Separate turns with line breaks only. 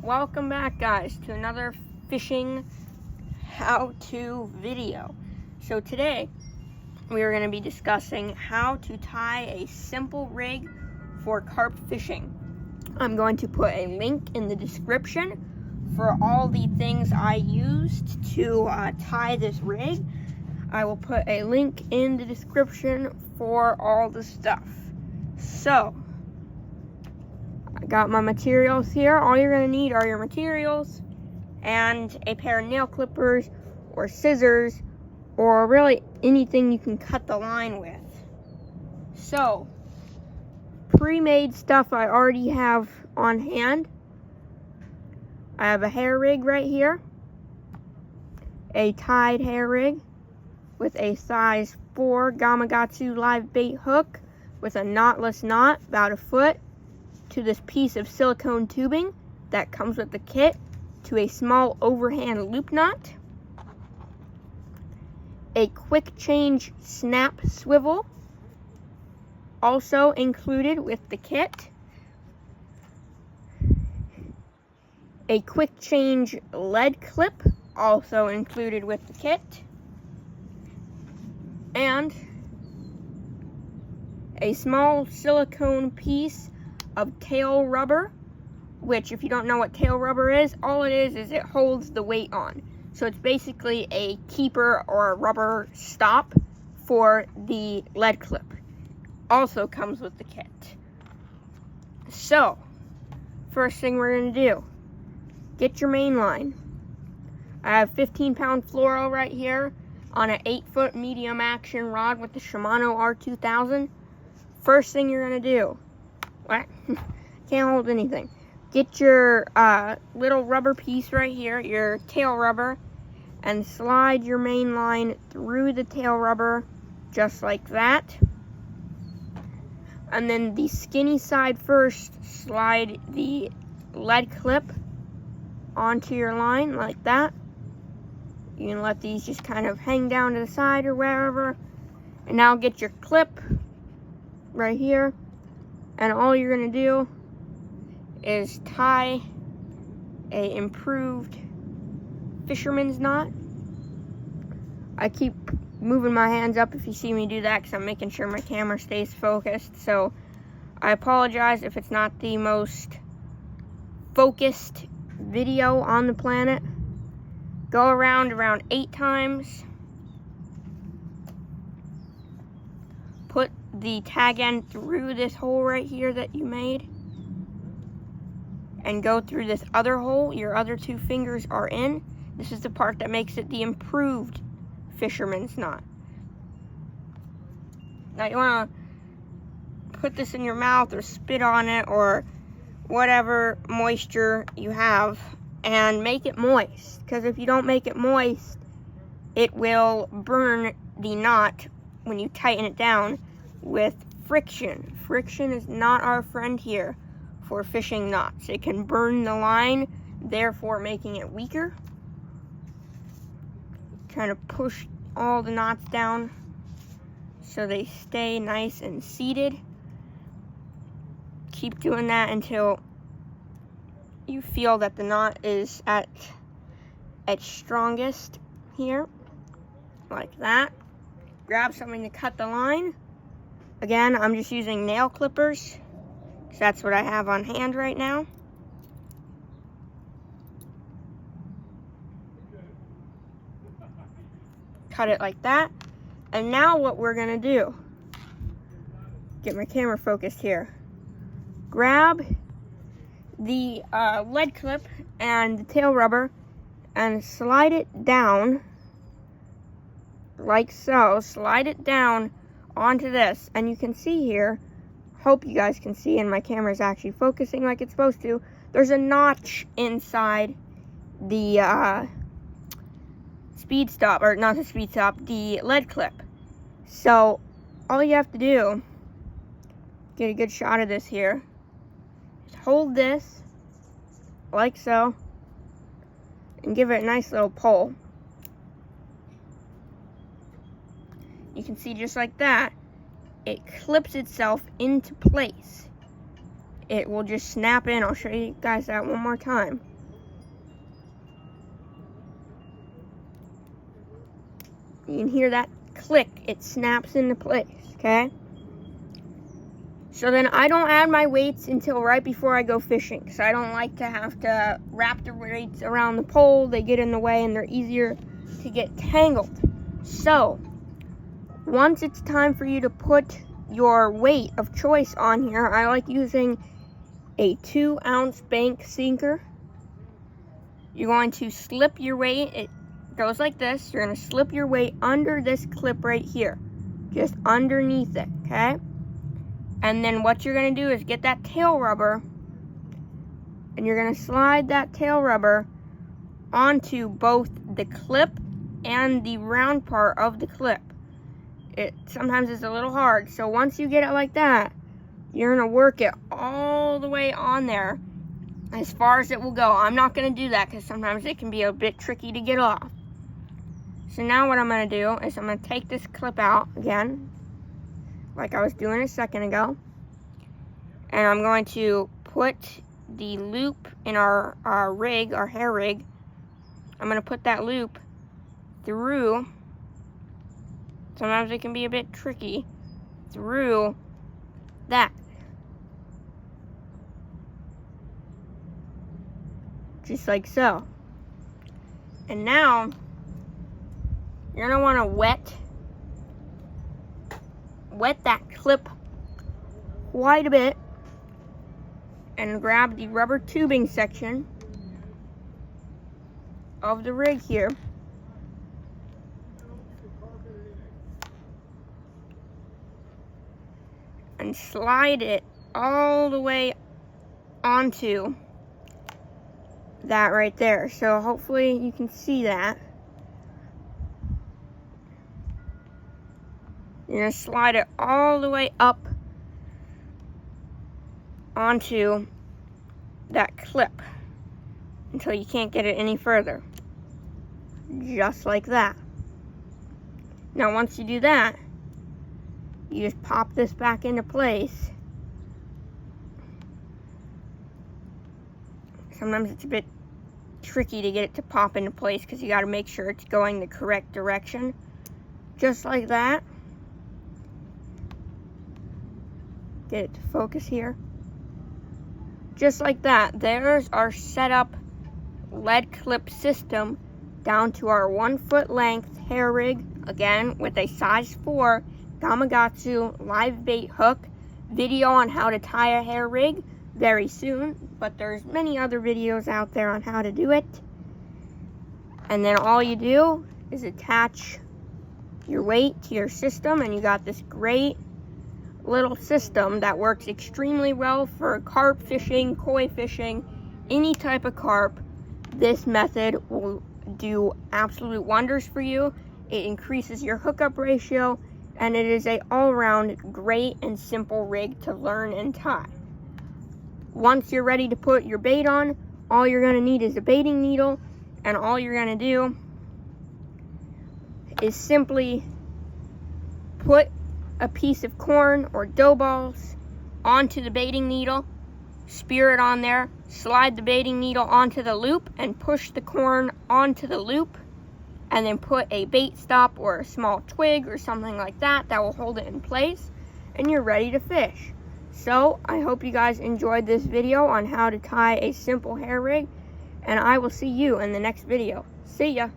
Welcome back, guys, to another fishing how-to video. So today we are going to be discussing how to tie a simple rig for carp fishing. I'm going to put a link in the description for all the things I used to tie this rig. I will put a link in the description for all the stuff. So I got my materials here. All you're going to need are your materials and a pair of nail clippers or scissors or really anything you can cut the line with. So, pre-made stuff I already have on hand. I have a hair rig right here, a tied hair rig with a size 4 Gamakatsu live bait hook with a knotless knot about 1 foot to this piece of silicone tubing that comes with the kit, to a small overhand loop knot, a quick change snap swivel also included with the kit, a quick change lead clip also included with the kit, and a small silicone piece of tail rubber, which, if you don't know what tail rubber is, all it is it holds the weight on. So it's basically a keeper or a rubber stop for the lead clip. Also comes with the kit. So, first thing we're going to do, get your main line. I have 15-pound fluoro right here on an 8-foot medium action rod with the Shimano R2000. First thing you're going to do, can't hold anything. Get your little rubber piece right here, your tail rubber, and slide your main line through the tail rubber just like that. And then the skinny side first, slide the lead clip onto your line like that. You can let these just kind of hang down to the side or wherever. And now get your clip right here. And all you're going to do is tie a improved fisherman's knot. I keep moving my hands up if you see me do that because I'm making sure my camera stays focused. So I apologize if it's not the most focused video on the planet. Go around 8 times. Put the tag end through this hole right here that you made. And go through this other hole your other 2 fingers are in. This is the part that makes it the improved fisherman's knot. Now you want to put this in your mouth or spit on it or whatever moisture you have and make it moist, because if you don't make it moist, it will burn the knot when you tighten it down with friction. Friction is not our friend here for fishing knots. It can burn the line, therefore making it weaker. Kind of push all the knots down so they stay nice and seated. Keep doing that until you feel that the knot is at its strongest here, like that. Grab something to cut the line. Again, I'm just using nail clippers, because that's what I have on hand right now. Cut it like that. And now what we're going to do, get my camera focused here. Grab the lead clip and the tail rubber and slide it down like so. Slide it down onto this, and you can see here, hope you guys can see, and my camera is actually focusing like it's supposed to, there's a notch inside the speed stop, or not the speed stop, the lead clip. So all you have to do, get a good shot of this here, is hold this like so and give it a nice little pull. You can see just like that, it clips itself into place. It will just snap in. I'll show you guys that one more time. You can hear that click. It snaps into place, okay? So then I don't add my weights until right before I go fishing, because I don't like to have to wrap the weights around the pole. They get in the way and they're easier to get tangled. So once it's time for you to put your weight of choice on here, I like using a 2-ounce bank sinker. You're going to slip your weight. It goes like this. You're going to slip your weight under this clip right here, just underneath it, okay? And then what you're going to do is get that tail rubber, and you're going to slide that tail rubber onto both the clip and the round part of the clip. It sometimes is a little hard, so once you get it like that, you're going to work it all the way on there as far as it will go. I'm not going to do that because sometimes it can be a bit tricky to get off. So now what I'm going to do is I'm going to take this clip out again, like I was doing a second ago. And I'm going to put the loop in our rig, our hair rig. I'm going to put that loop through, sometimes it can be a bit tricky, through that. Just like so. And now, you're going to want to wet that clip quite a bit and grab the rubber tubing section of the rig here. And slide it all the way onto that right there. So hopefully you can see that. You're going to slide it all the way up onto that clip until you can't get it any further. Just like that. Now once you do that, you just pop this back into place. Sometimes it's a bit tricky to get it to pop into place because you got to make sure it's going the correct direction. Just like that. Get it to focus here. Just like that. There's our setup lead clip system down to our 1 foot length hair rig. Again, with a size 4 Gamakatsu live bait hook. Video on how to tie a hair rig very soon. But there's many other videos out there on how to do it. And then all you do is attach your weight to your system, and you got this great little system that works extremely well for carp fishing, koi fishing, any type of carp. This method will do absolute wonders for you. It increases your hookup ratio, and it is a all-around great and simple rig to learn and tie. Once you're ready to put your bait on, all you're going to need is a baiting needle, and all you're going to do is simply put a piece of corn or dough balls onto the baiting needle, spear it on there, slide the baiting needle onto the loop, and push the corn onto the loop, and then put a bait stop or a small twig or something like that that will hold it in place, and you're ready to fish. So I hope you guys enjoyed this video on how to tie a simple hair rig, and I will see you in the next video. See ya!